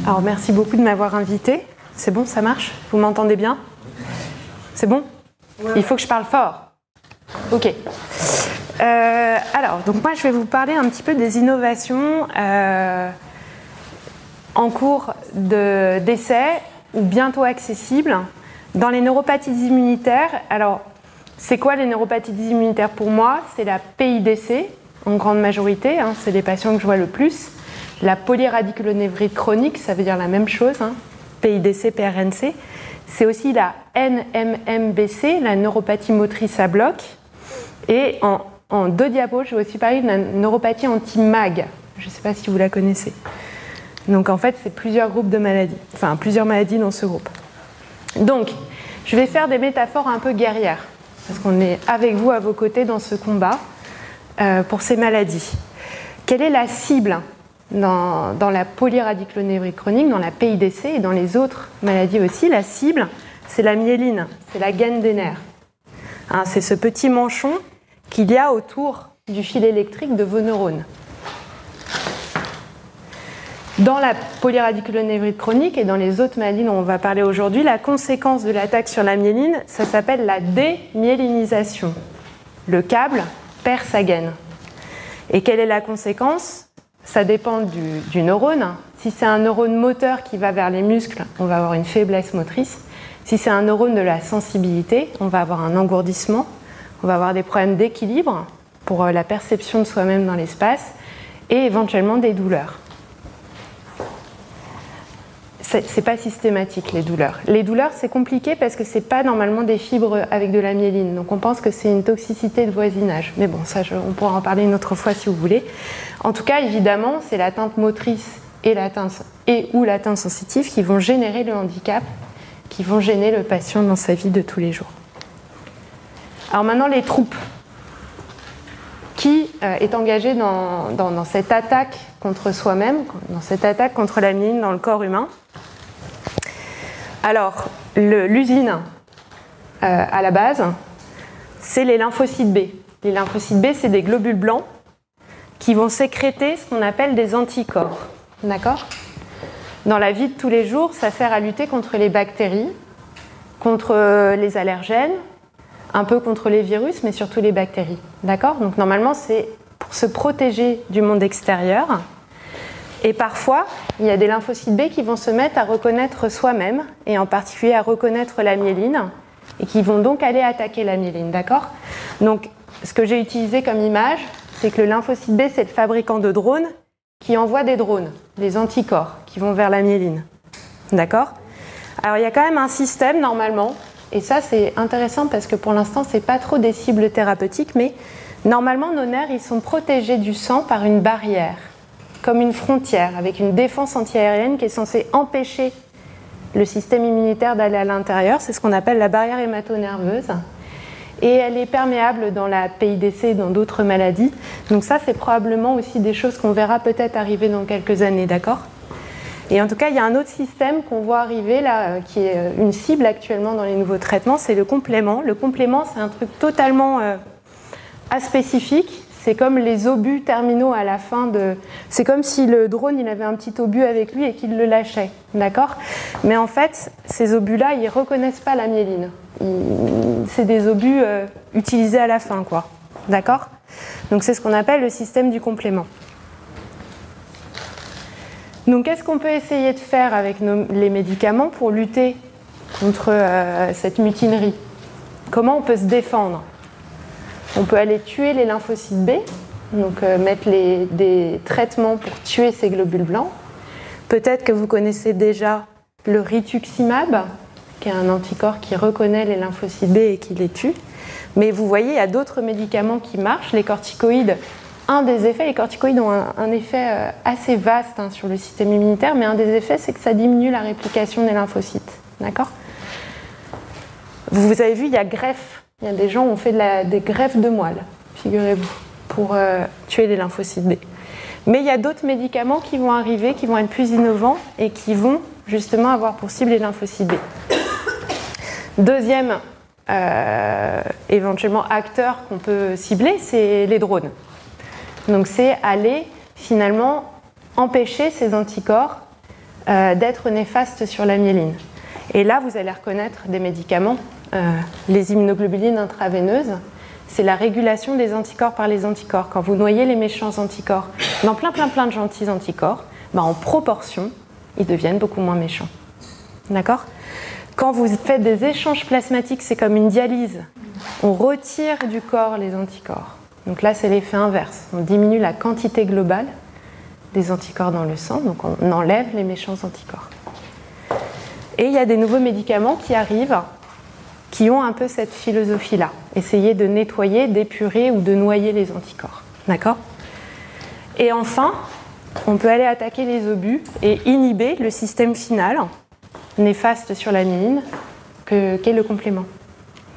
Alors merci beaucoup de m'avoir invité. C'est bon, ça marche? Vous m'entendez bien? C'est bon? Il faut que je parle fort. Ok. Alors, donc moi je vais vous parler un petit peu des innovations en cours d'essai ou bientôt accessibles dans les neuropathies immunitaires. Alors, c'est quoi les neuropathies immunitaires pour moi? C'est la PIDC en grande majorité, hein, c'est les patients que je vois le plus. La polyradiculonévrite chronique, ça veut dire la même chose, hein, PIDC, PRNC. C'est aussi la NMMBC, la neuropathie motrice à bloc. Et en deux diapos, je vais aussi parler de la neuropathie anti-MAG. Je ne sais pas si vous la connaissez. Donc en fait, c'est plusieurs groupes de maladies, enfin plusieurs maladies dans ce groupe. Donc, je vais faire des métaphores un peu guerrières, parce qu'on est avec vous, à vos côtés, dans ce combat pour ces maladies. Quelle est la cible dans la polyradiculonévrite chronique, dans la PIDC et dans les autres maladies aussi? La cible, c'est la myéline, c'est la gaine des nerfs. Hein, c'est ce petit manchon qu'il y a autour du fil électrique de vos neurones. Dans la polyradiculonévrite chronique et dans les autres maladies dont on va parler aujourd'hui, la conséquence de l'attaque sur la myéline, ça s'appelle la démyélinisation. Le câble perd sa gaine. Et quelle est la conséquence? Ça dépend du neurone. Si c'est un neurone moteur qui va vers les muscles, on va avoir une faiblesse motrice. Si c'est un neurone de la sensibilité, on va avoir un engourdissement. On va avoir des problèmes d'équilibre pour la perception de soi-même dans l'espace et éventuellement des douleurs. C'est pas systématique, les douleurs. Les douleurs, c'est compliqué parce que c'est pas normalement des fibres avec de la myéline. Donc on pense que c'est une toxicité de voisinage. Mais bon, ça, on pourra en parler une autre fois si vous voulez. En tout cas, évidemment, c'est l'atteinte motrice et ou l'atteinte sensitive qui vont générer le handicap, qui vont gêner le patient dans sa vie de tous les jours. Alors maintenant, les troupes. Qui est engagé dans cette attaque contre soi-même, dans cette attaque contre la myéline dans le corps humain? Alors, l'usine, à la base, c'est les lymphocytes B. Les lymphocytes B, c'est des globules blancs qui vont sécréter ce qu'on appelle des anticorps. D'accord? Dans la vie de tous les jours, ça sert à lutter contre les bactéries, contre les allergènes, un peu contre les virus, mais surtout les bactéries. D'accord? Donc normalement, c'est pour se protéger du monde extérieur. Et parfois, il y a des lymphocytes B qui vont se mettre à reconnaître soi-même, et en particulier à reconnaître la myéline, et qui vont donc aller attaquer la myéline. D'accord? Donc, ce que j'ai utilisé comme image, c'est que le lymphocyte B, c'est le fabricant de drones qui envoie des drones, des anticorps, qui vont vers la myéline. D'accord? Alors, il y a quand même un système, normalement. Et ça, c'est intéressant parce que pour l'instant, ce n'est pas trop des cibles thérapeutiques, mais normalement, nos nerfs, ils sont protégés du sang par une barrière, comme une frontière, avec une défense antiaérienne qui est censée empêcher le système immunitaire d'aller à l'intérieur. C'est ce qu'on appelle la barrière hémato-nerveuse. Et elle est perméable dans la PIDC et dans d'autres maladies. Donc ça, c'est probablement aussi des choses qu'on verra peut-être arriver dans quelques années, d'accord ? Et en tout cas, il y a un autre système qu'on voit arriver là, qui est une cible actuellement dans les nouveaux traitements, c'est le complément. Le complément, c'est un truc totalement aspécifique. C'est comme les obus terminaux à la fin de... C'est comme si le drone, il avait un petit obus avec lui et qu'il le lâchait, d'accord? Mais en fait, ces obus-là, ils ne reconnaissent pas la myéline. C'est des obus utilisés à la fin, quoi, d'accord? Donc c'est ce qu'on appelle le système du complément. Donc, qu'est-ce qu'on peut essayer de faire avec les médicaments pour lutter contre cette mutinerie? Comment on peut se défendre? On peut aller tuer les lymphocytes B, donc mettre des traitements pour tuer ces globules blancs. Peut-être que vous connaissez déjà le rituximab, qui est un anticorps qui reconnaît les lymphocytes B et qui les tue. Mais vous voyez, il y a d'autres médicaments qui marchent. Les corticoïdes, les corticoïdes ont un effet assez vaste sur le système immunitaire, mais un des effets, c'est que ça diminue la réplication des lymphocytes. D'accord ? Vous avez vu, il y a greffe. Il y a des gens qui ont fait des greffes de moelle, figurez-vous, pour tuer les lymphocytes B. Mais il y a d'autres médicaments qui vont arriver, qui vont être plus innovants et qui vont justement avoir pour cible les lymphocytes B. Deuxième éventuellement acteur qu'on peut cibler, c'est les drones. Donc c'est aller finalement empêcher ces anticorps d'être néfastes sur la myéline. Et là, vous allez reconnaître des médicaments, les immunoglobulines intraveineuses. C'est la régulation des anticorps par les anticorps. Quand vous noyez les méchants anticorps dans plein de gentils anticorps, en proportion, ils deviennent beaucoup moins méchants. D'accord ? Quand vous faites des échanges plasmatiques, c'est comme une dialyse. On retire du corps les anticorps. Donc là, c'est l'effet inverse. On diminue la quantité globale des anticorps dans le sang, donc on enlève les méchants anticorps. Et il y a des nouveaux médicaments qui arrivent, qui ont un peu cette philosophie-là. Essayer de nettoyer, d'épurer ou de noyer les anticorps. D'accord ? Et enfin, on peut aller attaquer les obus et inhiber le système final, néfaste sur la myéline, qu'est le complément.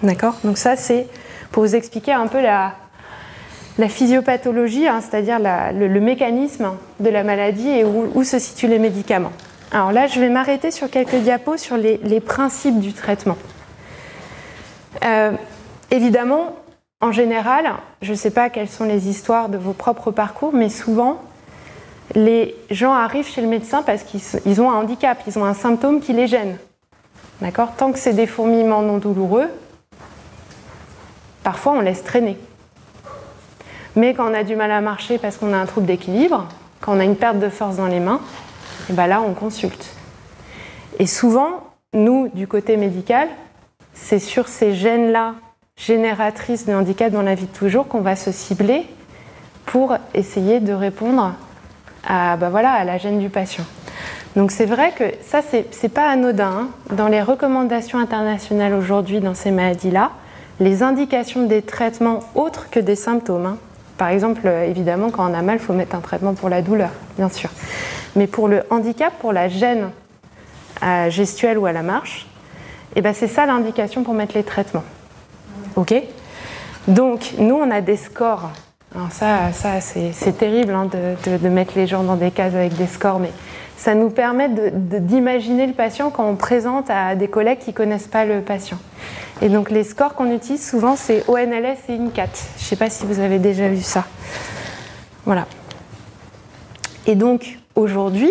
D'accord ? Donc ça, c'est pour vous expliquer un peu la physiopathologie, c'est-à-dire le mécanisme de la maladie et où se situent les médicaments. Alors là, je vais m'arrêter sur quelques diapos sur les principes du traitement. Évidemment, en général, je ne sais pas quelles sont les histoires de vos propres parcours, mais souvent, les gens arrivent chez le médecin parce qu'ils ont un handicap, ils ont un symptôme qui les gêne. D'accord ? Tant que c'est des fourmillements non douloureux, parfois on laisse traîner. Mais quand on a du mal à marcher parce qu'on a un trouble d'équilibre, quand on a une perte de force dans les mains, et bien là on consulte. Et souvent, nous, du côté médical, c'est sur ces gènes-là, génératrices de handicap dans la vie de toujours, qu'on va se cibler pour essayer de répondre à la gêne du patient. Donc c'est vrai que ça, c'est pas anodin. Dans les recommandations internationales aujourd'hui dans ces maladies-là, les indications des traitements autres que des symptômes. Par exemple, évidemment, quand on a mal, il faut mettre un traitement pour la douleur, bien sûr. Mais pour le handicap, pour la gêne gestuelle ou à la marche, c'est ça l'indication pour mettre les traitements. OK ? Donc, nous, on a des scores. Alors ça c'est terrible de mettre les gens dans des cases avec des scores, mais ça nous permet d'imaginer le patient quand on présente à des collègues qui ne connaissent pas le patient. Et donc les scores qu'on utilise souvent, c'est ONLS et INCAT. Je ne sais pas si vous avez déjà vu ça. Voilà. Et donc aujourd'hui,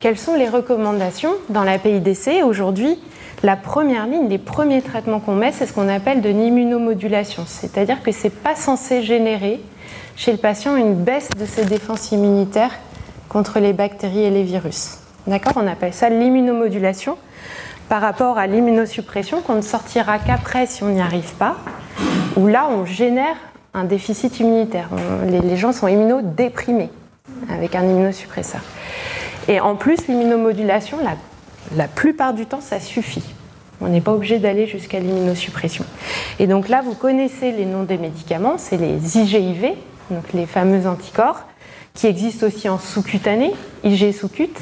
quelles sont les recommandations dans la PIDC ? Aujourd'hui, la première ligne, les premiers traitements qu'on met, c'est ce qu'on appelle de l'immunomodulation. C'est-à-dire que ce n'est pas censé générer chez le patient une baisse de ses défenses immunitaires contre les bactéries et les virus. D'accord ? On appelle ça l'immunomodulation par rapport à l'immunosuppression qu'on ne sortira qu'après si on n'y arrive pas, où là on génère un déficit immunitaire. Les gens sont immunodéprimés avec un immunosuppresseur. Et en plus, l'immunomodulation, la plupart du temps, ça suffit. On n'est pas obligé d'aller jusqu'à l'immunosuppression. Et donc là, vous connaissez les noms des médicaments, c'est les IgIV, donc les fameux anticorps, qui existent aussi en sous-cutané, IG sous-cute.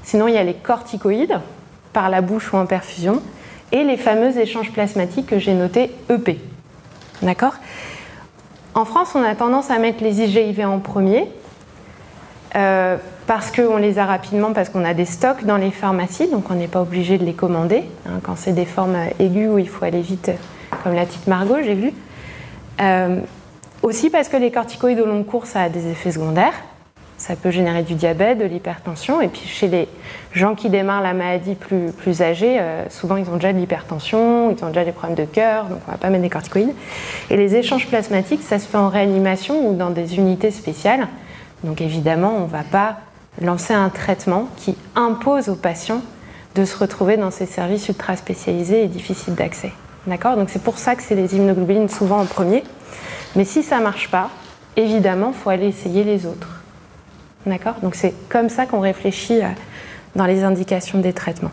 Sinon, il y a les corticoïdes, par la bouche ou en perfusion, et les fameux échanges plasmatiques que j'ai notés EP. D'accord ? En France, on a tendance à mettre les IgIV en premier, parce qu'on les a rapidement, parce qu'on a des stocks dans les pharmacies, donc on n'est pas obligé de les commander, quand c'est des formes aiguës où il faut aller vite, comme la petite Margot, j'ai vu. Aussi parce que les corticoïdes au long cours, ça a des effets secondaires. Ça peut générer du diabète, de l'hypertension. Et puis chez les gens qui démarrent la maladie plus âgés, souvent ils ont déjà de l'hypertension, ils ont déjà des problèmes de cœur, donc on ne va pas mettre des corticoïdes. Et les échanges plasmatiques, ça se fait en réanimation ou dans des unités spéciales. Donc évidemment, on ne va pas lancer un traitement qui impose aux patients de se retrouver dans ces services ultra spécialisés et difficiles d'accès. D'accord ? Donc c'est pour ça que c'est les immunoglobulines souvent en premier. Mais si ça ne marche pas, évidemment, il faut aller essayer les autres. D'accord ? Donc c'est comme ça qu'on réfléchit dans les indications des traitements.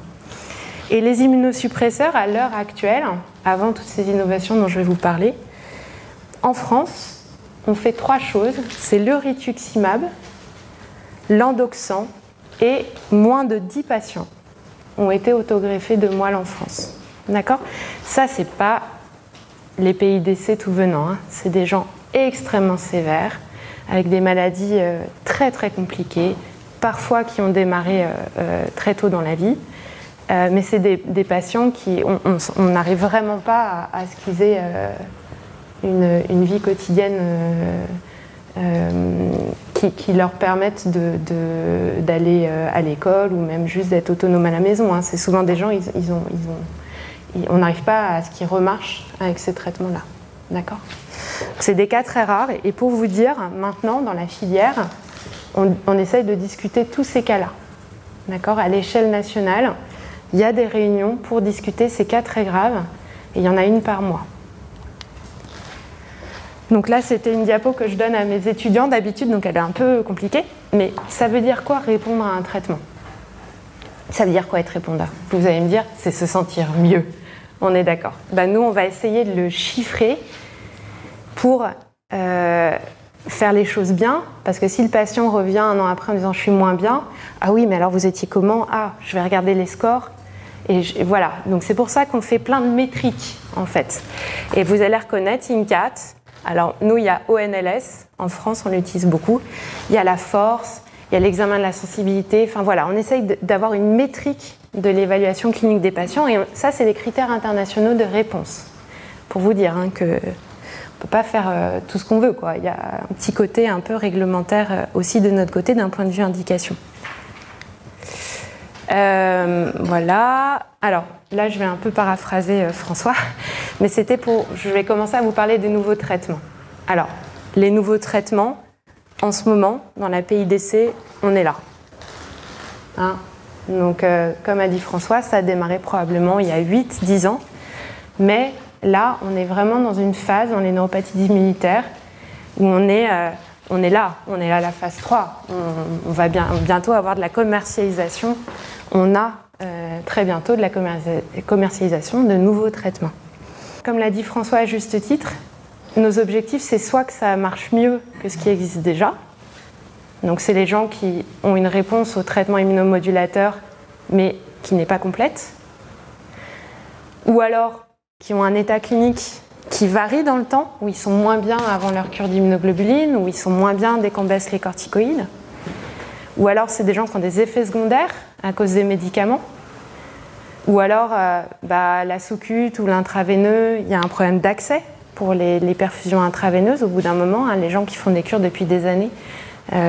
Et les immunosuppresseurs, à l'heure actuelle, avant toutes ces innovations dont je vais vous parler, en France, on fait 3 choses. C'est le rituximab, l'endoxan et moins de 10 patients ont été autogreffés de moelle en France. D'accord ? Ça, c'est pas les PIDC tout venant, c'est des gens extrêmement sévères, avec des maladies très très compliquées, parfois qui ont démarré très tôt dans la vie, mais c'est des patients qui, on n'arrive vraiment pas à ce qu'ils aient une vie quotidienne qui leur permettent d'aller à l'école ou même juste d'être autonomes à la maison. Hein. C'est souvent des gens, on n'arrive pas à ce qu'ils remarchent avec ces traitements-là. D'accord ? C'est des cas très rares. Et pour vous dire, maintenant, dans la filière, on essaye de discuter tous ces cas-là. D'accord ? À l'échelle nationale, il y a des réunions pour discuter ces cas très graves. Et il y en a une par mois. Donc là, c'était une diapo que je donne à mes étudiants d'habitude, donc elle est un peu compliquée. Mais ça veut dire quoi répondre à un traitement ? Ça veut dire quoi être répondeur ? Vous allez me dire, c'est se sentir mieux. On est d'accord. Ben, nous, on va essayer de le chiffrer pour faire les choses bien. Parce que si le patient revient un an après en disant « je suis moins bien », ah oui, mais alors vous étiez comment ? Ah, je vais regarder les scores. Et voilà. Donc c'est pour ça qu'on fait plein de métriques, en fait. Et vous allez reconnaître INCAT. Alors, nous, il y a ONLS, en France, on l'utilise beaucoup. Il y a la force, il y a l'examen de la sensibilité. Enfin, voilà, on essaye d'avoir une métrique de l'évaluation clinique des patients. Et ça, c'est les critères internationaux de réponse. Pour vous dire hein, qu'on ne peut pas faire tout ce qu'on veut, quoi. Il y a un petit côté un peu réglementaire aussi de notre côté, d'un point de vue indication. Voilà. Alors, là, je vais un peu paraphraser François, mais c'était pour... Je vais commencer à vous parler des nouveaux traitements. Alors, les nouveaux traitements, en ce moment, dans la PIDC, on est là. Hein ? Donc, comme a dit François, ça a démarré probablement il y a 8-10 ans, mais là, on est vraiment dans une phase, dans les neuropathies immunitaires, où on est là à la phase 3. On va bientôt avoir de la commercialisation. On a très bientôt de la commercialisation de nouveaux traitements. Comme l'a dit François à juste titre, nos objectifs, c'est soit que ça marche mieux que ce qui existe déjà. Donc c'est les gens qui ont une réponse au traitement immunomodulateur, mais qui n'est pas complète. Ou alors qui ont un état clinique qui varie dans le temps, où ils sont moins bien avant leur cure d'immunoglobuline, où ils sont moins bien dès qu'on baisse les corticoïdes. Ou alors c'est des gens qui ont des effets secondaires à cause des médicaments. Ou alors la sous-cute ou l'intraveineux, il y a un problème d'accès pour les perfusions intraveineuses. Au bout d'un moment, hein, les gens qui font des cures depuis des années,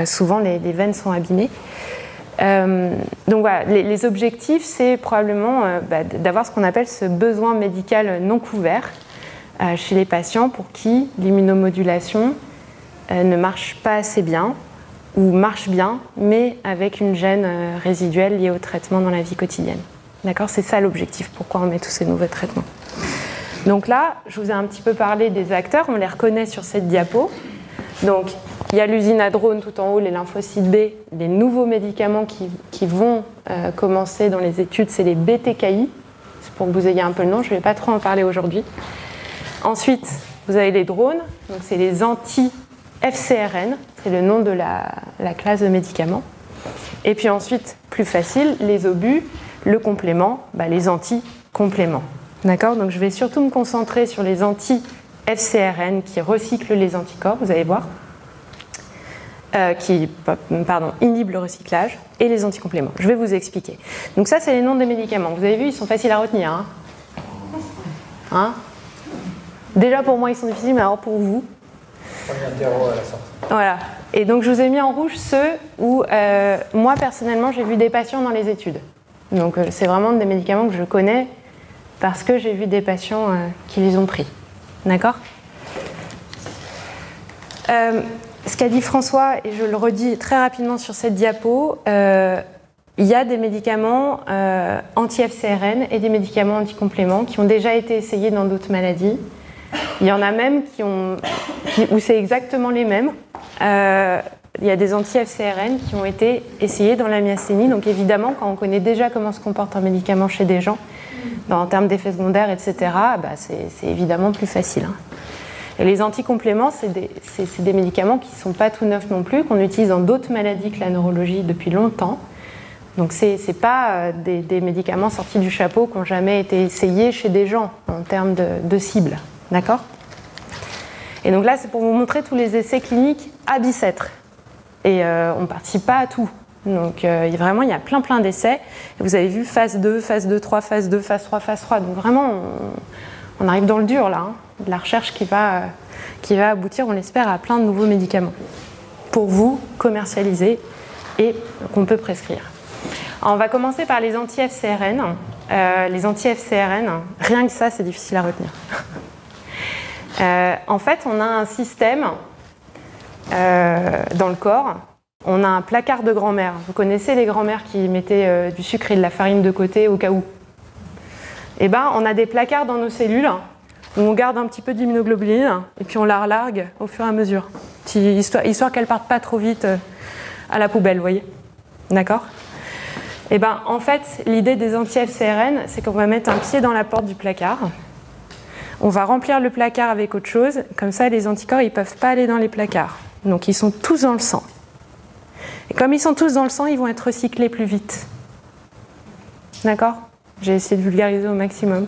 souvent les veines sont abîmées. Donc voilà, les objectifs, c'est probablement d'avoir ce qu'on appelle ce besoin médical non couvert chez les patients pour qui l'immunomodulation ne marche pas assez bien ou marche bien, mais avec une gêne résiduelle liée au traitement dans la vie quotidienne. D'accord ? C'est ça l'objectif, pourquoi on met tous ces nouveaux traitements. Donc là, je vous ai un petit peu parlé des acteurs, on les reconnaît sur cette diapo. Donc, il y a l'usinadrone tout en haut, les lymphocytes B, les nouveaux médicaments qui vont commencer dans les études, c'est les BTKI. C'est pour que vous ayez un peu le nom, je ne vais pas trop en parler aujourd'hui. Ensuite, vous avez les drones, donc c'est les anti-FcRn, c'est le nom de la classe de médicaments. Et puis ensuite, plus facile, les obus, le complément, les anti-compléments. D'accord ? Donc je vais surtout me concentrer sur les anti-FcRn qui recyclent les anticorps, vous allez voir, qui inhibent le recyclage, et les anticompléments. Je vais vous expliquer. Donc ça, c'est les noms des médicaments. Vous avez vu, ils sont faciles à retenir. Hein ? Déjà pour moi, ils sont difficiles, mais alors pour vous ? Premier terreau à la sortie. Voilà. Et donc je vous ai mis en rouge ceux où, moi personnellement, j'ai vu des patients dans les études. Donc c'est vraiment des médicaments que je connais parce que j'ai vu des patients qui les ont pris. D'accord ? Ce qu'a dit François, et je le redis très rapidement sur cette diapo, il y a des médicaments anti-FcRn et des médicaments anticompléments qui ont déjà été essayés dans d'autres maladies. Il y en a même où c'est exactement les mêmes. Il y a des anti-FcRn qui ont été essayés dans la myasthénie. Donc évidemment, quand on connaît déjà comment se comporte un médicament chez des gens, en termes d'effets secondaires, etc., c'est évidemment plus facile. Et les anticompléments, c'est des médicaments qui ne sont pas tout neufs non plus, qu'on utilise dans d'autres maladies que la neurologie depuis longtemps. Donc c'est pas des médicaments sortis du chapeau qui n'ont jamais été essayés chez des gens en termes de cible. D'accord ? Et donc là, c'est pour vous montrer tous les essais cliniques à Bicêtre. Et on ne participe pas à tout. Donc vraiment, il y a plein d'essais. Et vous avez vu phase 2, phase 2, 3, phase 2, phase 3, phase 3. Donc vraiment, on arrive dans le dur là, de la recherche qui va aboutir, on l'espère, à plein de nouveaux médicaments. pour vous commercialiser et qu'on peut prescrire. Alors, on va commencer par les anti-FcRn. Les anti-FcRn, rien que ça, c'est difficile à retenir. En fait, on a un système dans le corps. On a un placard de grand-mère. Vous connaissez les grand-mères qui mettaient du sucre et de la farine de côté au cas où? Eh bien, on a des placards dans nos cellules où on garde un petit peu d'immunoglobuline et puis on la relargue au fur et à mesure, histoire qu'elle ne parte pas trop vite à la poubelle, vous voyez? D'accord? Eh bien, en fait, l'idée des anti-FcRn, c'est qu'on va mettre un pied dans la porte du placard. On va remplir le placard avec autre chose. Comme ça, les anticorps, ils ne peuvent pas aller dans les placards. Donc, ils sont tous dans le sang. Et comme ils sont tous dans le sang, ils vont être recyclés plus vite. D'accord? J'ai essayé de vulgariser au maximum.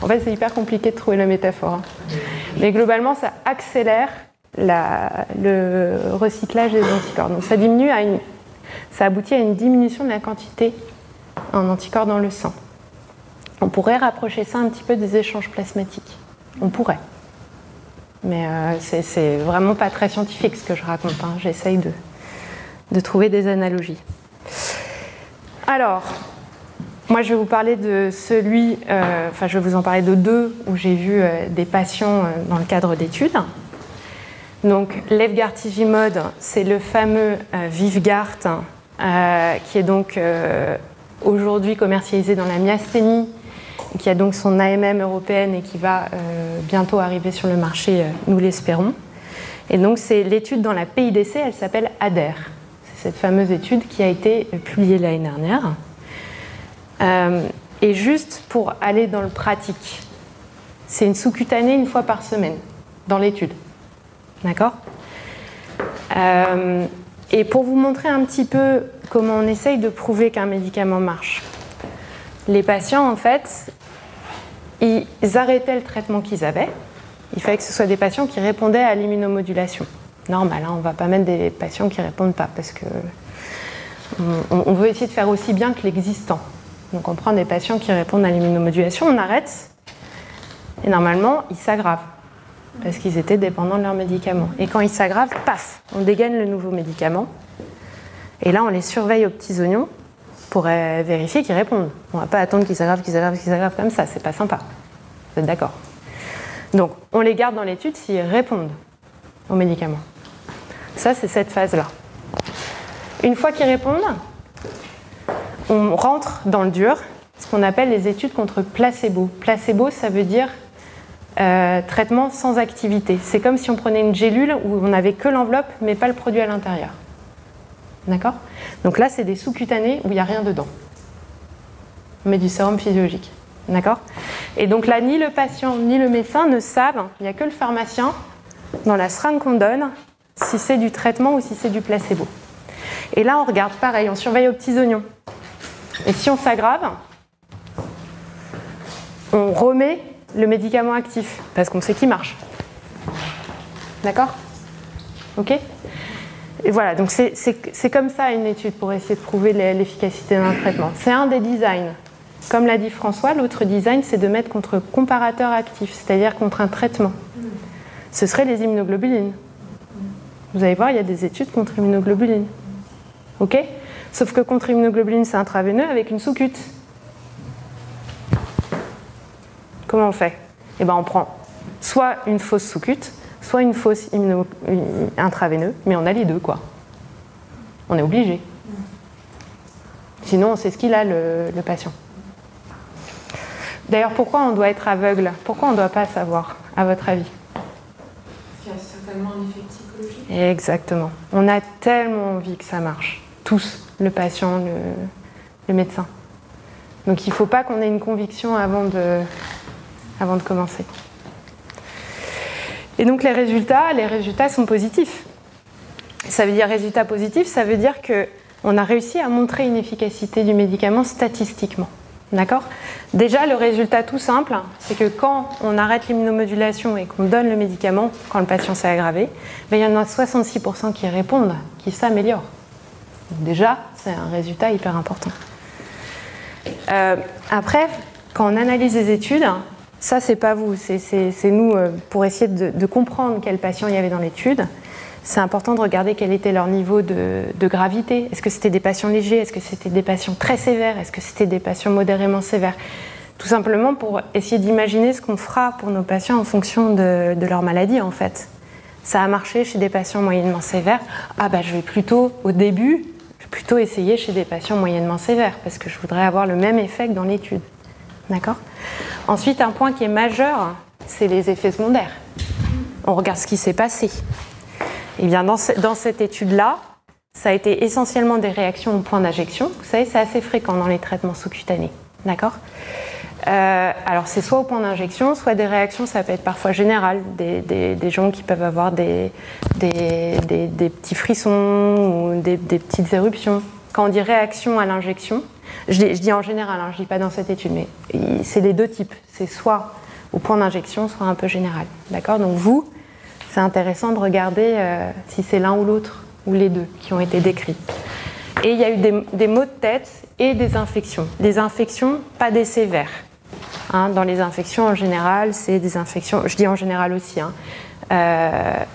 En fait, c'est hyper compliqué de trouver la métaphore. Mais globalement, ça accélère le recyclage des anticorps. Donc, ça aboutit à une diminution de la quantité en anticorps dans le sang. On pourrait rapprocher ça un petit peu des échanges plasmatiques. On pourrait. Mais c'est vraiment pas très scientifique ce que je raconte. Hein. J'essaye de trouver des analogies. Alors, moi je vais vous parler de je vais vous en parler de deux où j'ai vu des patients dans le cadre d'études. Donc, l'efgartigimod, c'est le fameux Vyvgart, qui est donc aujourd'hui commercialisé dans la myasthénie, qui a donc son AMM européenne et qui va bientôt arriver sur le marché, nous l'espérons. Et donc, c'est l'étude dans la PIDC, elle s'appelle ADER. C'est cette fameuse étude qui a été publiée l'année dernière. Et juste pour aller dans le pratique, c'est une sous-cutanée une fois par semaine dans l'étude. D'accord ? Et pour vous montrer un petit peu comment on essaye de prouver qu'un médicament marche, les patients, en fait, ils arrêtaient le traitement qu'ils avaient. Il fallait que ce soit des patients qui répondaient à l'immunomodulation. Normal, hein, on ne va pas mettre des patients qui ne répondent pas, parce que on veut essayer de faire aussi bien que l'existant. Donc on prend des patients qui répondent à l'immunomodulation, on arrête, et normalement, ils s'aggravent, parce qu'ils étaient dépendants de leurs médicaments. Et quand ils s'aggravent, paf, on dégaine le nouveau médicament, et là, on les surveille aux petits oignons pour vérifier qu'ils répondent. On ne va pas attendre qu'ils s'aggravent comme ça, c'est pas sympa. Vous êtes d'accord? Donc, on les garde dans l'étude s'ils répondent aux médicaments. Ça, c'est cette phase-là. Une fois qu'ils répondent, on rentre dans le dur, ce qu'on appelle les études contre placebo. Placebo, ça veut dire traitement sans activité. C'est comme si on prenait une gélule où on n'avait que l'enveloppe, mais pas le produit à l'intérieur. D'accord? Donc là, c'est des sous-cutanés où il n'y a rien dedans. On met du sérum physiologique. D'accord? Et donc là, ni le patient ni le médecin ne savent, il n'y a que le pharmacien, dans la seringue qu'on donne, si c'est du traitement ou si c'est du placebo. Et là, on regarde pareil, on surveille aux petits oignons. Et si on s'aggrave, on remet le médicament actif, parce qu'on sait qu'il marche. D'accord? Ok? Et voilà, donc c'est comme ça une étude pour essayer de prouver l'efficacité d'un traitement. C'est un des designs. Comme l'a dit François, l'autre design, c'est de mettre contre comparateur actif, c'est-à-dire contre un traitement. Ce serait les immunoglobulines. Vous allez voir, il y a des études contre immunoglobulines. Ok? Sauf que contre immunoglobuline, c'est intraveineux avec une sous-cute. Comment on fait? Eh ben, on prend soit une fausse sous-cute, soit une fausse intraveineux, mais on a les deux, quoi. On est obligé. Sinon, on sait ce qu'il a, le patient. D'ailleurs, pourquoi on doit être aveugle? Pourquoi on ne doit pas savoir, à votre avis? Parce qu'il y a certainement un effet psychologique. Exactement. On a tellement envie que ça marche. Tous, le patient, le médecin. Donc il ne faut pas qu'on ait une conviction avant de commencer. Et donc les résultats sont positifs. Ça veut dire résultat positif, ça veut dire qu'on a réussi à montrer une efficacité du médicament statistiquement. D'accord? Déjà, le résultat tout simple, c'est que quand on arrête l'immunomodulation et qu'on donne le médicament, quand le patient s'est aggravé, il y en a 66% qui répondent, qui s'améliorent. Donc déjà, c'est un résultat hyper important. Après, quand on analyse les études, ça, c'est pas vous, c'est nous pour essayer de comprendre quel patient il y avait dans l'étude. c'est important de regarder quel était leur niveau de gravité. Est-ce que c'était des patients légers? Est-ce que c'était des patients très sévères? Est-ce que c'était des patients modérément sévères? Tout simplement pour essayer d'imaginer ce qu'on fera pour nos patients en fonction de leur maladie, en fait. Ça a marché chez des patients moyennement sévères. Ah bah je vais plutôt, au début, essayer chez des patients moyennement sévères, parce que je voudrais avoir le même effet que dans l'étude. D'accord? Ensuite, un point qui est majeur, c'est les effets secondaires. On regarde ce qui s'est passé. Eh bien, dans cette étude-là, ça a été essentiellement des réactions au point d'injection. Vous savez, c'est assez fréquent dans les traitements sous-cutanés. D'accord? Alors, c'est soit au point d'injection, soit des réactions, ça peut être parfois général, des gens qui peuvent avoir des petits frissons ou des petites éruptions. Quand on dit réaction à l'injection, je dis en général, hein, je ne dis pas dans cette étude, mais c'est les deux types. C'est soit au point d'injection, soit un peu général. D'accord? Donc vous, c'est intéressant de regarder si c'est l'un ou l'autre, ou les deux, qui ont été décrits. Et il y a eu des maux de tête et des infections. Des infections, pas des sévères. Hein, dans les infections, en général, c'est des infections, je dis en général aussi, hein,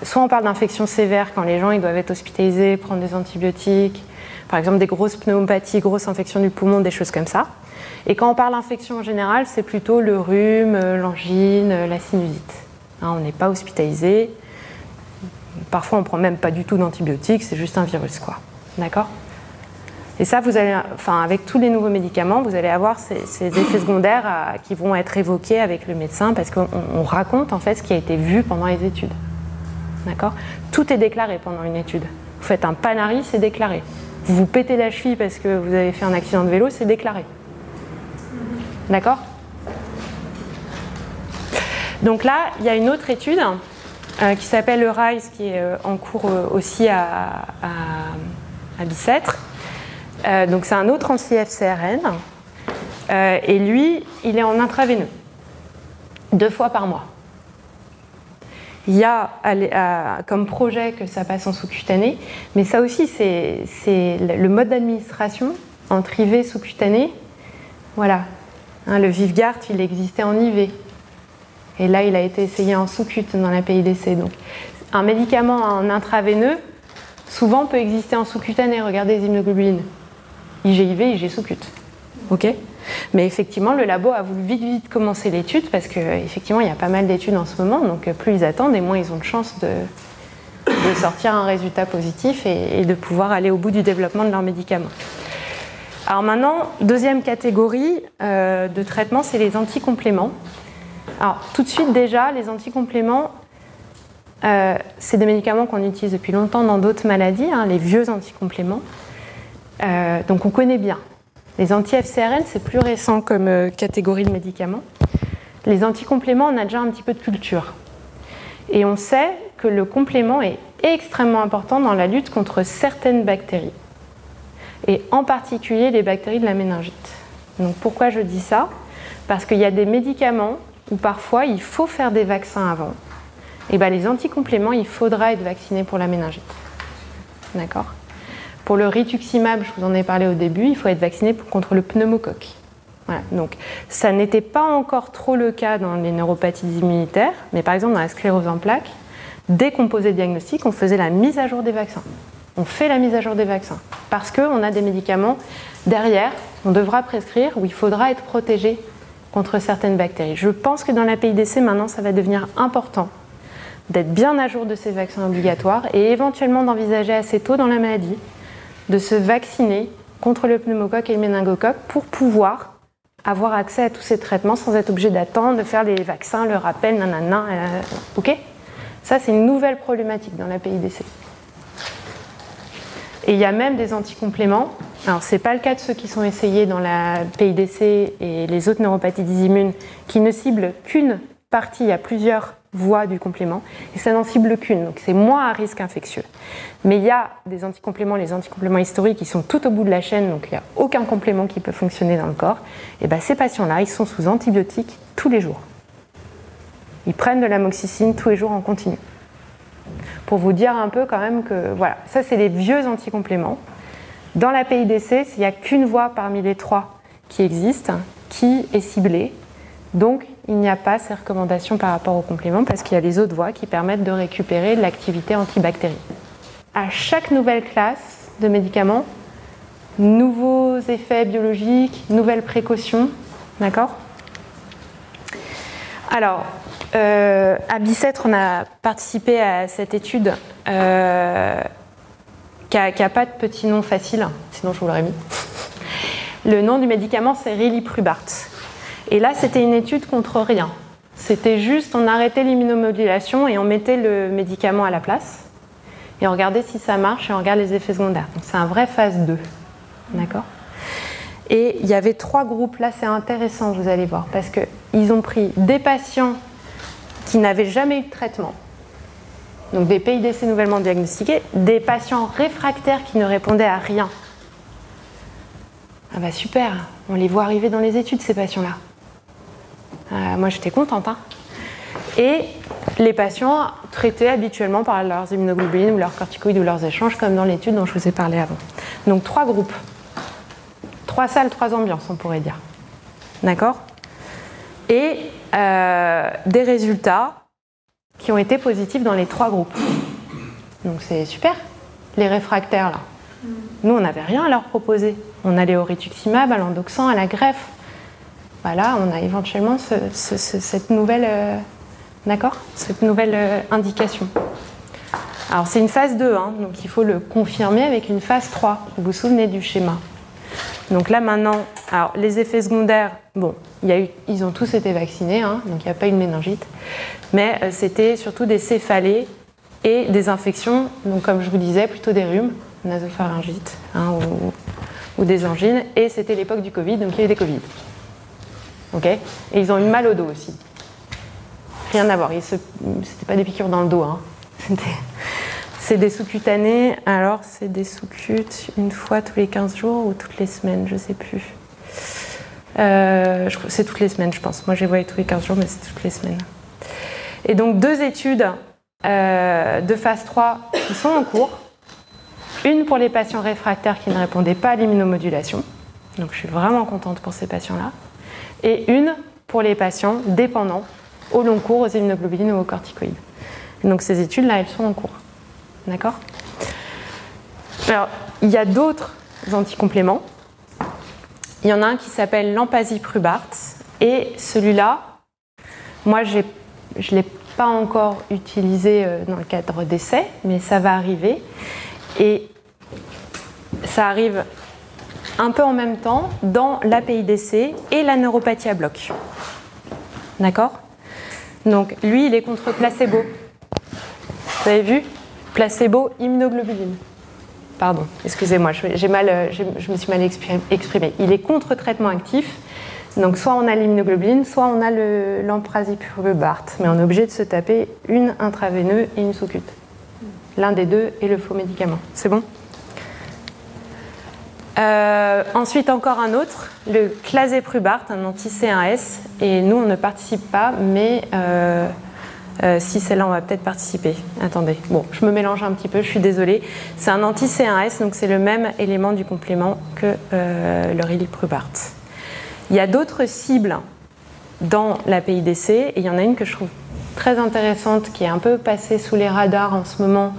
soit on parle d'infections sévères quand les gens ils doivent être hospitalisés, prendre des antibiotiques, par exemple des grosses pneumopathies, grosses infections du poumon, des choses comme ça. Et quand on parle d'infection en général, c'est plutôt le rhume, l'angine, la sinusite. Hein, on n'est pas hospitalisé. Parfois, on ne prend même pas du tout d'antibiotiques, c'est juste un virus, quoi. D'accord ? Et ça, vous allez, enfin, avec tous les nouveaux médicaments, vous allez avoir ces effets secondaires qui vont être évoqués avec le médecin parce qu'on raconte en fait ce qui a été vu pendant les études. D'accord ? Tout est déclaré pendant une étude. Vous faites un Panari, c'est déclaré. Vous vous pétez la cheville parce que vous avez fait un accident de vélo, c'est déclaré. D'accord ? Donc là, il y a une autre étude qui s'appelle le RISE, qui est en cours aussi à Bicêtre. Donc c'est un autre anti-FcRn. Et lui, il est en intraveineux, 2 fois par mois. Il y a comme projet que ça passe en sous-cutané, mais ça aussi, c'est le mode d'administration entre IV et sous-cutané. Voilà. Hein, le Vyvgart, il existait en IV. Et là, il a été essayé en sous-cut dans la PIDC. Donc, un médicament en intraveineux, souvent peut exister en sous-cutané. Regardez les immunoglobulines. IgIV, IG sous-cut. OK ? Mais effectivement, le labo a voulu vite commencer l'étude parce qu'effectivement, il y a pas mal d'études en ce moment. Donc, plus ils attendent et moins ils ont de chances de sortir un résultat positif et de pouvoir aller au bout du développement de leur médicament. Alors maintenant, deuxième catégorie de traitement, c'est les anticompléments. Alors, tout de suite, déjà, les anticompléments, c'est des médicaments qu'on utilise depuis longtemps dans d'autres maladies, hein, les vieux anticompléments. Donc, on connaît bien. Les anti-FcRn, c'est plus récent comme catégorie de médicaments. Les anticompléments, on a déjà un petit peu de culture. Et on sait que le complément est extrêmement important dans la lutte contre certaines bactéries. Et en particulier les bactéries de la méningite. Donc, pourquoi je dis ça ? Parce qu'il y a des médicaments où parfois il faut faire des vaccins avant. Et bien les anticompléments, il faudra être vacciné pour la méningite. D'accord ? Pour le rituximab, je vous en ai parlé au début, il faut être vacciné contre le pneumocoque. Voilà. Donc ça n'était pas encore trop le cas dans les neuropathies immunitaires, mais par exemple dans la sclérose en plaques, dès qu'on posait le diagnostic, on faisait la mise à jour des vaccins. On fait la mise à jour des vaccins parce qu'on a des médicaments derrière qu'on devra prescrire où il faudra être protégé contre certaines bactéries. Je pense que dans la PIDC, maintenant, ça va devenir important d'être bien à jour de ces vaccins obligatoires et éventuellement d'envisager assez tôt dans la maladie de se vacciner contre le pneumocoque et le méningocoque pour pouvoir avoir accès à tous ces traitements sans être obligé d'attendre, de faire les vaccins, le rappel, nanana. OK ? Ça, c'est une nouvelle problématique dans la PIDC. Et il y a même des anticompléments. Alors, ce n'est pas le cas de ceux qui sont essayés dans la PIDC et les autres neuropathies immunes qui ne ciblent qu'une partie, il y a plusieurs voies du complément, et ça n'en cible qu'une, donc c'est moins à risque infectieux. Mais il y a des anticompléments, les anticompléments historiques, qui sont tout au bout de la chaîne, donc il n'y a aucun complément qui peut fonctionner dans le corps. Et bien ces patients-là, ils sont sous antibiotiques tous les jours. Ils prennent de l'amoxicilline tous les jours en continu. Pour vous dire un peu quand même que, voilà, ça c'est les vieux anticompléments. Dans la PIDC, il n'y a qu'une voie parmi les 3 qui existe, qui est ciblée. Donc, il n'y a pas ces recommandations par rapport aux compléments parce qu'il y a les autres voies qui permettent de récupérer l'activité antibactérienne. à chaque nouvelle classe de médicaments, nouveaux effets biologiques, nouvelles précautions, d'accord ? Alors, à Bicêtre, on a participé à cette étude qui n'a pas de petit nom facile, sinon je vous l'aurais mis. Le nom du médicament, c'est Riliprubart. Et là, c'était une étude contre rien. C'était juste, on arrêtait l'immunomodulation et on mettait le médicament à la place. Et on regardait si ça marche et on regarde les effets secondaires. Donc c'est un vrai phase 2. D'accord ? Et il y avait 3 groupes. Là, c'est intéressant, vous allez voir, parce qu'ils ont pris des patients qui n'avaient jamais eu de traitement, donc des PIDC nouvellement diagnostiqués, des patients réfractaires qui ne répondaient à rien. Ah bah super, on les voit arriver dans les études, ces patients-là. Moi, j'étais contente. Hein. Et les patients traités habituellement par leurs immunoglobulines ou leurs corticoïdes ou leurs échanges, comme dans l'étude dont je vous ai parlé avant. Donc 3 groupes. 3 salles, 3 ambiances, on pourrait dire. D'accord ? Et des résultats qui ont été positifs dans les 3 groupes. Donc c'est super, les réfractaires là. Nous, on n'avait rien à leur proposer. On allait au rituximab, à l'endoxan, à la greffe. Voilà, on a éventuellement cette nouvelle, cette nouvelle indication. Alors c'est une phase 2, hein, donc il faut le confirmer avec une phase 3. Vous vous souvenez du schéma. Donc là maintenant, alors les effets secondaires, bon, ils ont tous été vaccinés, hein, donc il n'y a pas eu de méningite, mais c'était surtout des céphalées et des infections, donc comme je vous disais, plutôt des rhumes, nasopharyngite, hein, ou des angines, et c'était l'époque du Covid, donc il y a eu des Covid. Ok ? Et ils ont eu mal au dos aussi. Rien à voir, c'était pas des piqûres dans le dos, hein. C'est des sous-cutanés, alors c'est des sous-cutes une fois tous les 15 jours ou toutes les semaines, je sais plus. C'est toutes les semaines, je pense. Moi, j'ai voyé tous les 15 jours, mais c'est toutes les semaines. Et donc, 2 études de phase 3 qui sont en cours. Une pour les patients réfractaires qui ne répondaient pas à l'immunomodulation. Donc, je suis vraiment contente pour ces patients-là. Et une pour les patients dépendants au long cours aux immunoglobulines ou aux corticoïdes. Et donc, ces études-là, elles sont en cours. D'accord ? Alors, il y a d'autres anticompléments. Il y en a un qui s'appelle l'Empasiprubart. Et celui-là, moi, je ne l'ai pas encore utilisé dans le cadre d'essais, mais ça va arriver. Et ça arrive un peu en même temps dans la PIDC et la neuropathie à bloc. D'accord ? Donc, lui, il est contre placebo. Vous avez vu ? Placebo, immunoglobuline. Pardon, excusez-moi, je me suis mal exprimée. Il est contre traitement actif. Donc, soit on a l'immunoglobuline, soit on a l'Empasiprubart. Mais on est obligé de se taper une intraveineuse et une sous-cute. L'un des deux est le faux médicament. C'est bon ? Ensuite, encore un autre, le Claseprubart, un anti-C1S. Et nous, on ne participe pas, mais si c'est là, on va peut-être participer. Attendez, bon, je me mélange un petit peu, je suis désolée. C'est un anti-C1S, donc c'est le même élément du complément que le Riliprubart. Il y a d'autres cibles dans la PIDC, et il y en a une que je trouve très intéressante, qui est un peu passée sous les radars en ce moment,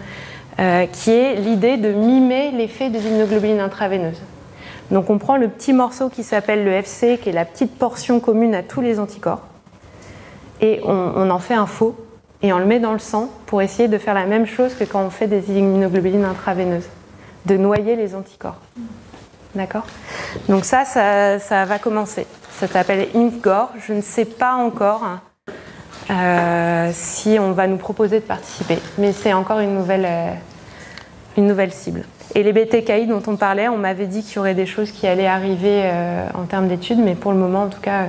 qui est l'idée de mimer l'effet des immunoglobulines intraveineuses. Donc on prend le petit morceau qui s'appelle le FC, qui est la petite portion commune à tous les anticorps, et on en fait un faux, et on le met dans le sang pour essayer de faire la même chose que quand on fait des immunoglobulines intraveineuses, de noyer les anticorps. D'accord ? Donc ça va commencer. Ça s'appelle INFGOR. Je ne sais pas encore si on va nous proposer de participer, mais c'est encore une nouvelle cible. Et les BTKI dont on parlait, on m'avait dit qu'il y aurait des choses qui allaient arriver en termes d'études, mais pour le moment, en tout cas,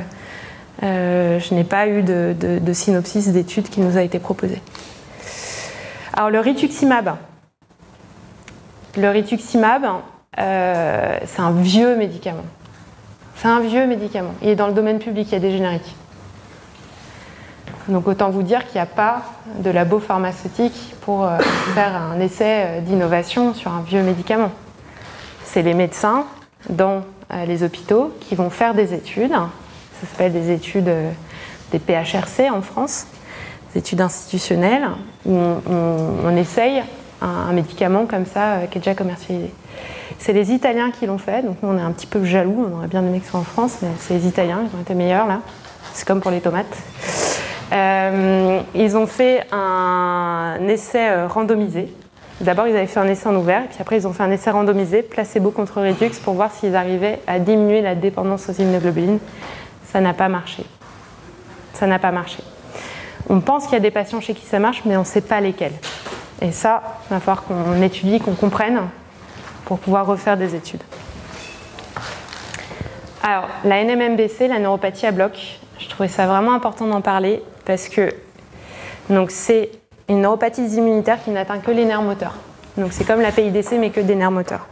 je n'ai pas eu de synopsis d'études qui nous a été proposée. Alors le rituximab. Le rituximab, c'est un vieux médicament. C'est un vieux médicament. Il est dans le domaine public, il y a des génériques. Donc autant vous dire qu'il n'y a pas de labo pharmaceutique pour faire un essai d'innovation sur un vieux médicament. C'est les médecins dans les hôpitaux qui vont faire des études. Ça s'appelle des études des PHRC en France, des études institutionnelles, où on essaye un médicament comme ça qui est déjà commercialisé. C'est les Italiens qui l'ont fait, donc nous on est un petit peu jaloux, on aurait bien aimé que ce soit en France, mais c'est les Italiens, ils ont été meilleurs là. C'est comme pour les tomates. Ils ont fait un essai randomisé. D'abord, ils avaient fait un essai en ouvert, puis après, ils ont fait un essai randomisé, placebo contre Redux, pour voir s'ils arrivaient à diminuer la dépendance aux immunoglobulines. Ça n'a pas marché. Ça n'a pas marché. On pense qu'il y a des patients chez qui ça marche, mais on ne sait pas lesquels. Et ça, il va falloir qu'on étudie, qu'on comprenne, pour pouvoir refaire des études. Alors, la NMMBC, la neuropathie à bloc, je trouvais ça vraiment important d'en parler, parce que c'est une neuropathie immunitaire qui n'atteint que les nerfs moteurs. Donc c'est comme la PIDC, mais que des nerfs moteurs.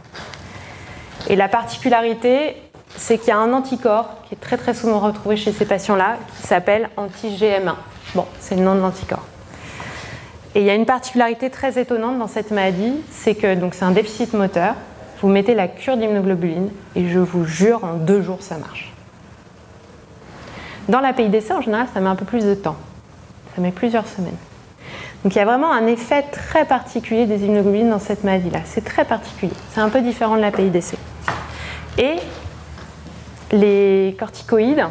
Et la particularité, c'est qu'il y a un anticorps qui est très très souvent retrouvé chez ces patients-là, qui s'appelle anti-GM1. Bon, c'est le nom de l'anticorps. Et il y a une particularité très étonnante dans cette maladie, c'est que c'est un déficit moteur. Vous mettez la cure d'immunoglobuline, et je vous jure, en 2 jours, ça marche. Dans la PIDC, en général, ça met un peu plus de temps. Ça met plusieurs semaines. Donc il y a vraiment un effet très particulier des immunoglobulines dans cette maladie-là. C'est très particulier. C'est un peu différent de la PIDC. Et les corticoïdes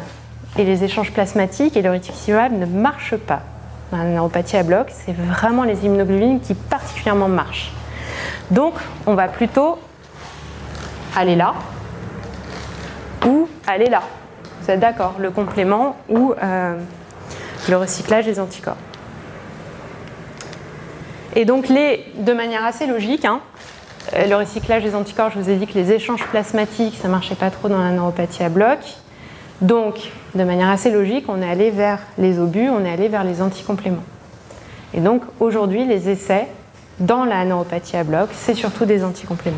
et les échanges plasmatiques et le rituximab ne marchent pas. Dans la neuropathie à bloc, c'est vraiment les immunoglobulines qui particulièrement marchent. Donc on va plutôt aller là ou aller là. Vous êtes d'accord? Le complément ou le recyclage des anticorps. Et donc, de manière assez logique, le recyclage des anticorps, je vous ai dit que les échanges plasmatiques, ça ne marchait pas trop dans la neuropathie à bloc. Donc, de manière assez logique, on est allé vers les obus, on est allé vers les anticompléments. Et donc, aujourd'hui, les essais dans la neuropathie à bloc, c'est surtout des anticompléments.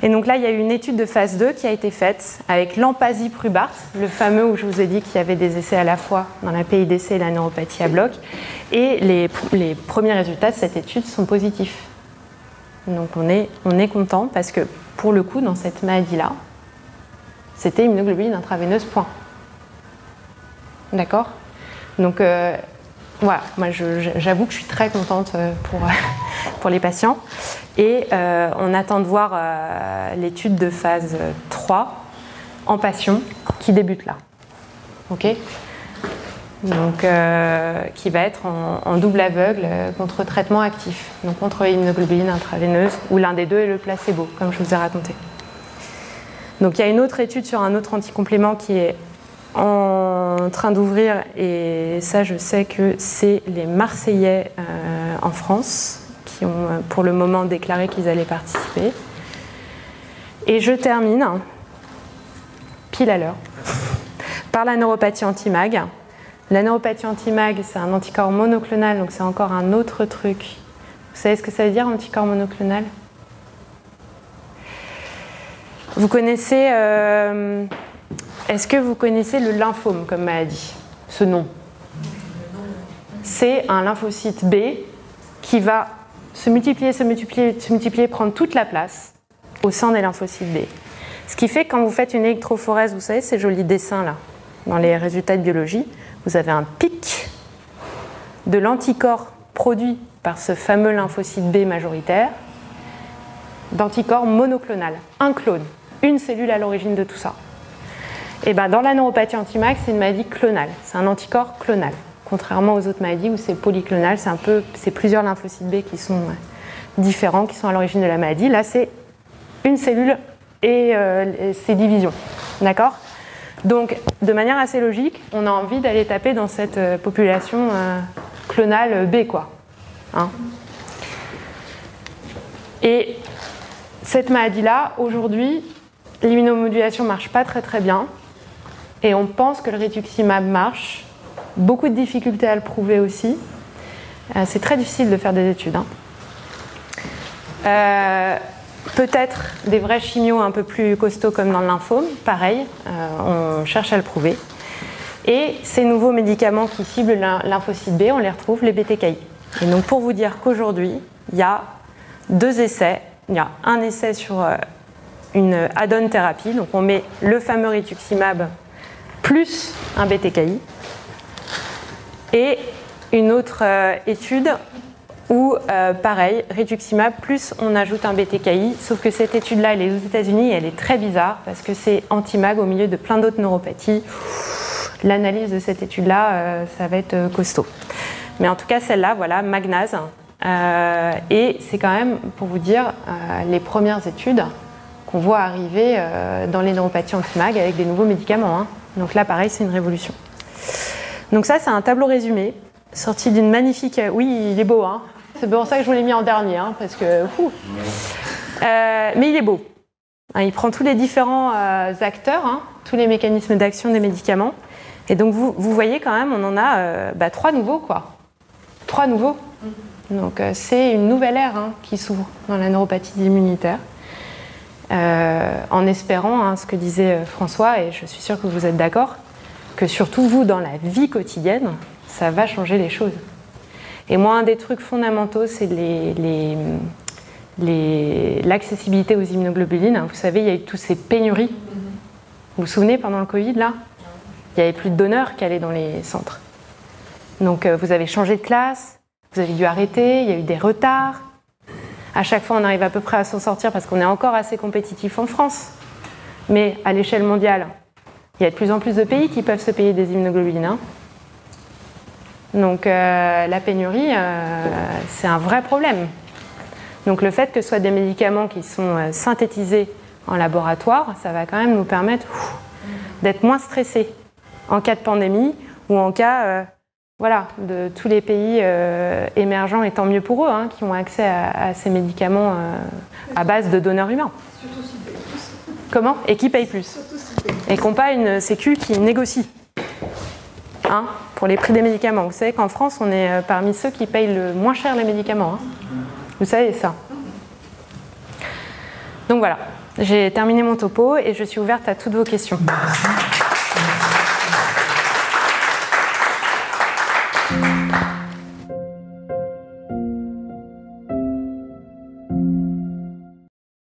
Et donc là, il y a eu une étude de phase 2 qui a été faite avec l'empasiprubart, le fameux où je vous ai dit qu'il y avait des essais à la fois dans la PIDC et la neuropathie à bloc. Et les premiers résultats de cette étude sont positifs. Donc on est content parce que pour le coup, dans cette maladie-là, c'était immunoglobuline intraveineuse, point. D'accord? Donc voilà, moi j'avoue que je suis très contente pour les patients. Et on attend de voir l'étude de phase 3 en passion qui débute là. OK? Donc, qui va être en double aveugle contre traitement actif, donc contre l'immunoglobuline intraveineuse, ou l'un des deux est le placebo, comme je vous ai raconté. Donc il y a une autre étude sur un autre anticomplément qui est en train d'ouvrir, et ça je sais que c'est les Marseillais en France qui ont pour le moment déclaré qu'ils allaient participer. Et je termine, pile à l'heure, par la neuropathie anti-MAG. La neuropathie anti-MAG, c'est un anticorps monoclonal, donc c'est encore un autre truc. Vous savez ce que ça veut dire, anticorps monoclonal? Vous connaissez... est-ce que vous connaissez le lymphome comme maladie? Ce nom. C'est un lymphocyte B qui va se multiplier, prendre toute la place au sein des lymphocytes B. Ce qui fait que quand vous faites une électrophorèse, vous savez ces jolis dessins là, dans les résultats de biologie, vous avez un pic de l'anticorps produit par ce fameux lymphocyte B majoritaire, d'anticorps monoclonal, un clone, une cellule à l'origine de tout ça. Et bien dans la neuropathie anti-MAG, c'est une maladie clonale, c'est un anticorps clonal. Contrairement aux autres maladies où c'est polyclonal, c'est plusieurs lymphocytes B qui sont différents, qui sont à l'origine de la maladie. Là, c'est une cellule et ses divisions. D'accord ? Donc, de manière assez logique, on a envie d'aller taper dans cette population clonale B, quoi. Hein ? Et cette maladie-là, aujourd'hui, l'immunomodulation ne marche pas très très bien. Et on pense que le rituximab marche. Beaucoup de difficultés à le prouver aussi. C'est très difficile de faire des études. Peut-être des vrais chimios un peu plus costauds comme dans le lymphome, pareil, on cherche à le prouver. Et ces nouveaux médicaments qui ciblent lymphocyte B, on les retrouve, les BTKI. Et donc pour vous dire qu'aujourd'hui, il y a 2 essais. Il y a un essai sur une add-on thérapie, donc on met le fameux rituximab plus un BTKI. Et une autre étude où, pareil, rituximab, plus on ajoute un BTKI, sauf que cette étude-là, elle est aux États-Unis, elle est très bizarre, parce que c'est anti-MAG au milieu de plein d'autres neuropathies. L'analyse de cette étude-là, ça va être costaud. Mais en tout cas, celle-là, voilà, MAGNAZ. Et c'est quand même, pour vous dire, les premières études qu'on voit arriver dans les neuropathies anti-MAG avec des nouveaux médicaments. Hein. Donc là, pareil, c'est une révolution. Donc ça, c'est un tableau résumé, sorti d'une magnifique... Oui, il est beau, hein. C'est pour ça que je vous l'ai mis en dernier, hein, parce que... mais il est beau. Hein, il prend tous les différents acteurs, hein, tous les mécanismes d'action des médicaments. Et donc, vous voyez quand même, on en a 3 nouveaux, quoi. 3 nouveaux. Donc, c'est une nouvelle ère hein, qui s'ouvre dans la neuropathie immunitaire. En espérant, hein, ce que disait François, et je suis sûre que vous êtes d'accord, que surtout vous, dans la vie quotidienne, ça va changer les choses. Et moi, un des trucs fondamentaux, c'est l'accessibilité aux immunoglobulines. Vous savez, il y a eu toutes ces pénuries. Vous vous souvenez, pendant le Covid, là, il n'y avait plus de donneurs qui allaient dans les centres. Donc, vous avez changé de classe, vous avez dû arrêter, il y a eu des retards. À chaque fois, on arrive à peu près à s'en sortir parce qu'on est encore assez compétitif en France. Mais à l'échelle mondiale, il y a de plus en plus de pays qui peuvent se payer des immunoglobulines. Hein. Donc la pénurie, c'est un vrai problème. Donc le fait que ce soit des médicaments qui sont synthétisés en laboratoire, ça va quand même nous permettre d'être moins stressés en cas de pandémie ou en cas... Voilà, de tous les pays émergents, et tant mieux pour eux, hein, qui ont accès à ces médicaments à base de donneurs humains. Surtout s'ils payent plus. Comment ? Et qui paye plus. Et qui n'ont pas une sécu qui négocie hein, pour les prix des médicaments. Vous savez qu'en France, on est parmi ceux qui payent le moins cher les médicaments. Hein. Vous savez ça. Donc voilà, j'ai terminé mon topo et je suis ouverte à toutes vos questions.